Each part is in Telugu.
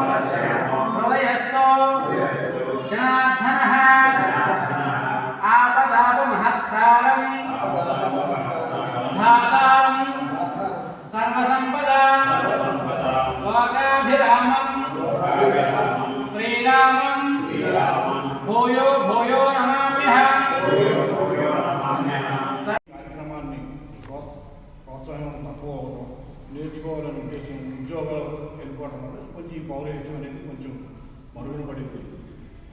పశ్యామో హృదయస్థో జనార్దనః ఆపదాపమహత్తారం ధాతారం సర్వసంపదాం లోకాభిరామం శ్రీరామం భూయో భూయో నమామ్యహం. కార్యక్రమాన్ని ప్రోత్సాహం తక్కువ అవడం, నేర్చుకోవాలనే ఉద్దేశం, ఉద్యోగాలు వెళ్ళిపోవడం వల్ల కొంచెం ఈ పౌరహిత్యం అనేది కొంచెం మరుగున పడింది.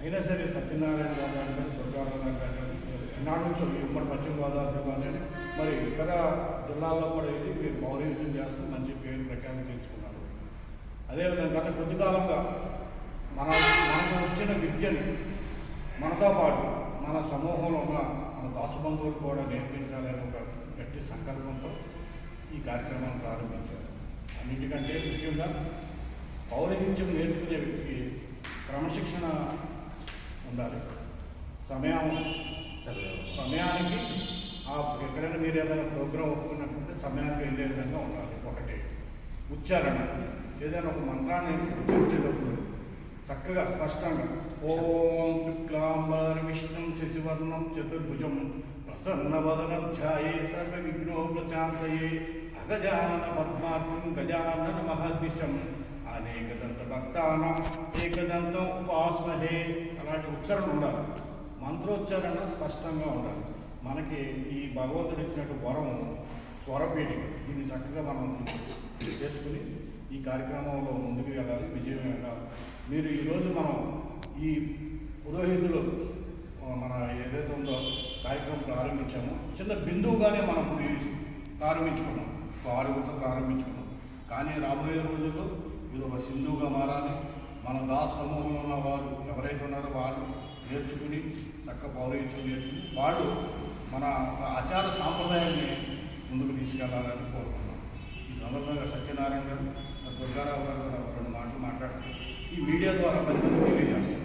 అయినా సరే సత్యనారాయణ గారు కానీ దుర్గారావు గారు కానీ ఎన్నాడు నుంచో ఉమ్మడి పశ్చిమ గోదావరి జిల్లాలోనే మరి ఇతర జిల్లాల్లో కూడా వెళ్ళి మీరు పౌరహిత్యం చేస్తూ మంచి పేరు ప్రఖ్యాతి తెచ్చుకున్నారు. అదేవిధంగా గత కొద్ది కాలంగా మనకు వచ్చిన విద్యని మనతో పాటు మన సమూహంలో ఉన్న మన దాసుబంధువులు కూడా నేర్పించాలనే ఒక గట్టి సంకల్పంతో ఈ కార్యక్రమాన్ని ప్రారంభించారు. అన్నిటికంటే ముఖ్యంగా పౌరహిత్యం నేర్చుకునే వ్యక్తికి క్రమశిక్షణ ఉండాలి. సమయానికి ఎక్కడైనా మీరు ఏదైనా ప్రోగ్రాం ఒప్పుకున్నట్టుంటే సమయానికి వెళ్ళే విధంగా ఉండాలి. ఒకటి ఉచ్చారణ, ఏదైనా ఒక మంత్రాన్ని ఉచ్చరించేటప్పుడు చక్కగా స్పష్టంగా ఓం శుక్లాంబరధరం విష్ణుం శశివర్ణం చతుర్భుజం ప్రసన్నవదనం ధ్యాయే సర్వ విఘ్నో ప్రశాంతయే అగజానన పద్మార్కం గజానన మహర్నిశం అనేకదంత భక్తానం ఏకదంతం ఉపాస్మహే. అలాంటి ఉచ్చారణ ఉండాలి. మంత్రోచ్చారణ స్పష్టంగా ఉండాలి. మనకి ఈ భగవంతుడు ఇచ్చినట్టు వరం స్వరపీఠిక, దీన్ని చక్కగా మనం చేసుకుని ఈ కార్యక్రమంలో ముందుకు వెళ్ళాలి, విజయం వెళ్ళాలి. మీరు ఈరోజు మనం ఈ పురోహితులు మన ఏదైతే ఉందో కార్యక్రమం ప్రారంభించామో చిన్న బిందువుగానే మనం ప్రారంభించుకున్నాం, ఆరుగురితో ప్రారంభించుకున్నాం. కానీ రాబోయే రోజుల్లో ఇది ఒక సింధువుగా మారాలి. మన దాస్ సమూహంలో ఉన్న వారు ఎవరైతే ఉన్నారో వాళ్ళు నేర్చుకుని చక్క పౌరహిత్యం నేర్చుకుని వాళ్ళు మన ఆచార సాంప్రదాయాన్ని ముందుకు తీసుకెళ్లాలని కోరుకుంటున్నాం. ఈ సందర్భంగా సత్యనారాయణ గారు, దుర్గారావు గారు కూడా రెండు మాటలు మాట్లాడుతూ ఈ మీడియా ద్వారా 10 మంది తెలియజేస్తారు.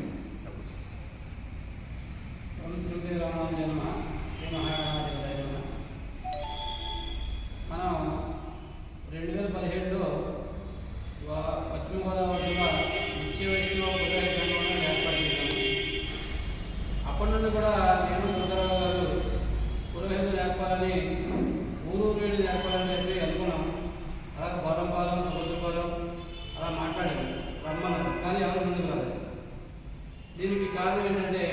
మనం 2017లో పశ్చిమ గోదావరి జిల్లా నిత్య వైష్ణవ పురోహితులను ఏర్పాటు చేశాము. అప్పటి నుండి కూడా నేను దుర్గారావు గారు పురోహితులు నేర్పాలని, ఊరూరు వేడి నేర్పాలని చెప్పి అనుకున్నాం. అలాగే బొరంపాలెం, సముద్రపాలెం అలా మాట్లాడారు, రమ్మన్నారు. కానీ ఎవరు ముందుకు రాలేదు. దీనికి కారణం ఏంటంటే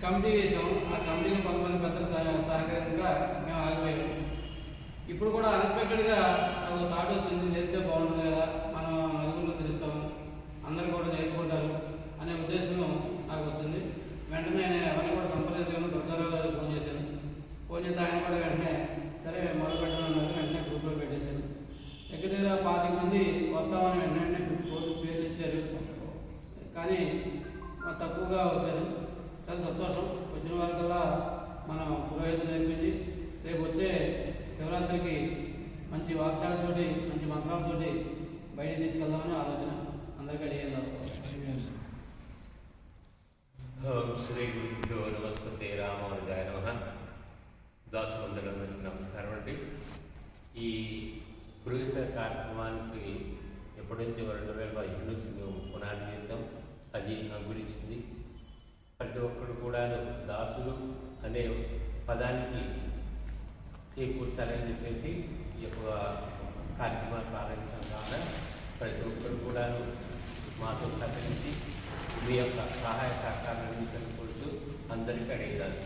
కమిటీ వేసాము. ఆ కమిటీని కొంతమంది పెద్దలు సహకరించగా మేము ఆగిపోయాము. ఇప్పుడు కూడా అన్ఎక్స్పెక్టెడ్గా నాకు థాట్ వచ్చింది, నేర్పితే బాగుంటుంది కదా, మనం నలుగురిలో తెలుస్తాము, అందరూ కూడా నేర్చుకుంటారు అనే ఉద్దేశం నాకు వచ్చింది. వెంటనే నేను ఎవరిని కూడా సంప్రదించకుండా దుర్గారావు గారికి ఫోన్ చేశాను. ఫోన్ చేస్తే ఆయన కూడా వెంటనే సరే మొదలు పెట్టడం వెంటనే గ్రూప్లో పెట్టేశాను. దగ్గర 25 మంది వస్తామని వెంటనే పేర్లు ఇచ్చారు. కానీ తక్కువగా వచ్చారు. చాలా సంతోషం. వచ్చిన వారికల్లా మనం పురోహితులు నేర్పించి రేపు వచ్చే శివరాత్రికి మంచి వాక్యాలతోటి, మంచి మంత్రాలతోటి బయట తీసుకెళ్దామని ఆలోచన. అందరికీ అడిగేది శ్రీ గురుభ్యో నమస్తే రామానుజాయ నమః. దాసుబంధువులందరికీ నమస్కారం అండి. ఈ పురోహిత కార్యక్రమానికి ఎప్పటి నుంచి 2015 నుంచి మేము పునాది చేసాం. అది గురించింది. ప్రతి ఒక్కరు కూడా దాసులు అనే పదానికి చేకూర్చాలని చెప్పేసి ఈ యొక్క కార్యక్రమాలు ప్రారంభించడం ద్వారా ప్రతి ఒక్కరు కూడా మాతో సహకరించి మీ యొక్క సహాయ సహకారాన్ని అందించడం అందరికీ అడిగేదాన్ని.